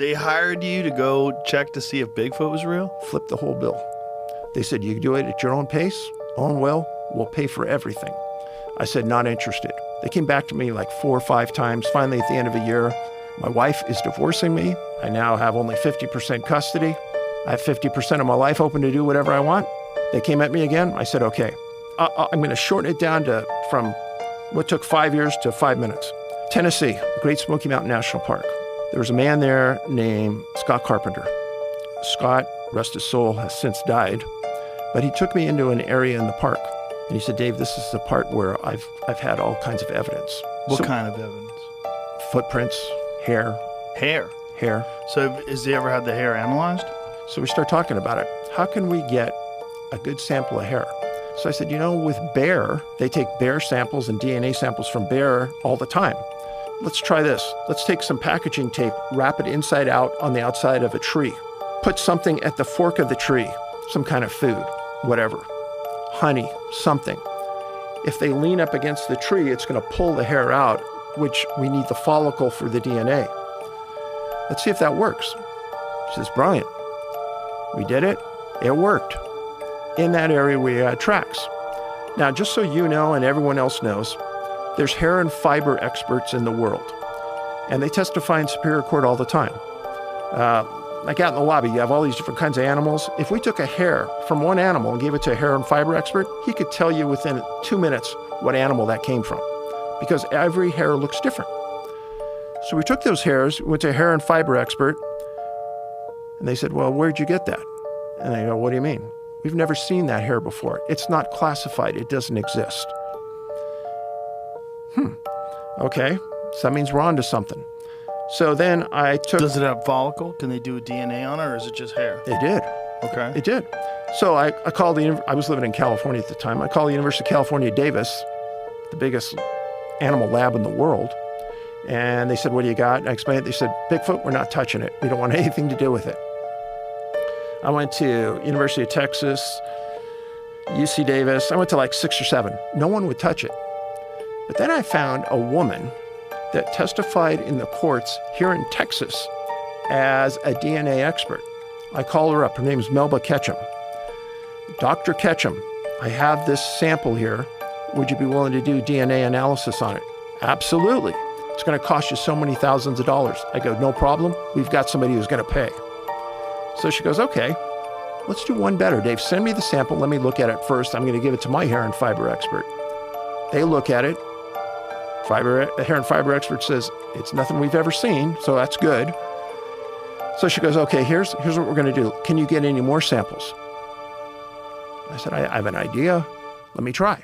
They hired you to go check to see if Bigfoot was real? Flipped the whole bill. They said, you can do it at your own pace, own will, we'll pay for everything. I said, not interested. They came back to me like 4 or 5 times. Finally, at the end of a year, my wife is divorcing me. I now have only 50% custody. I have 50% of my life open to do whatever I want. They came at me again. I said, okay, I'm going to shorten it down to from what took 5 years to 5 minutes. Tennessee, Great Smoky Mountain National Park. There was a man there named Scott Carpenter. Scott, rest his soul, has since died, but he took me into an area in the park. And he said, Dave, this is the part where I've had all kinds of evidence. What kind of evidence? Footprints, hair. Hair? Hair. So has he ever had the hair analyzed? So we start talking about it. How can we get a good sample of hair? So I said, with bear, they take bear samples and DNA samples from bear all the time. Let's try this. Let's take some packaging tape, wrap it inside out on the outside of a tree. Put something at the fork of the tree, some kind of food, whatever, honey, something. If they lean up against the tree, it's going to pull the hair out, which we need the follicle for the DNA. Let's see if that works. She says, brilliant. We did it. It worked. In that area, we had tracks. Now, just so you know and everyone else knows, there's hair and fiber experts in the world, and they testify in Superior Court all the time. Like out in the lobby, you have all these different kinds of animals. If we took a hair from one animal and gave it to a hair and fiber expert, he could tell you within 2 minutes what animal that came from, because every hair looks different. So we took those hairs, went to a hair and fiber expert, and they said, well, where'd you get that? And I go, what do you mean? We've never seen that hair before. It's not classified. It doesn't exist. Okay, so that means we're on to something. So then I took... Does it have follicle? Can they do a DNA on it, or is it just hair? They did. Okay. It did. So I called I was living in California at the time. I called the University of California, Davis, the biggest animal lab in the world. And they said, what do you got? And I explained it. They said, Bigfoot, we're not touching it. We don't want anything to do with it. I went to University of Texas, UC Davis. I went to like 6 or 7. No one would touch it. But then I found a woman that testified in the courts here in Texas as a DNA expert. I call her up. Her name is Melba Ketchum. Dr. Ketchum, I have this sample here. Would you be willing to do DNA analysis on it? Absolutely. It's going to cost you so many thousands of dollars. I go, no problem. We've got somebody who's going to pay. So she goes, okay, let's do one better. Dave, send me the sample. Let me look at it first. I'm going to give it to my hair and fiber expert. They look at it. The hair and fiber expert says, it's nothing we've ever seen, so that's good. So she goes, okay, here's what we're going to do. Can you get any more samples? I said, I have an idea. Let me try.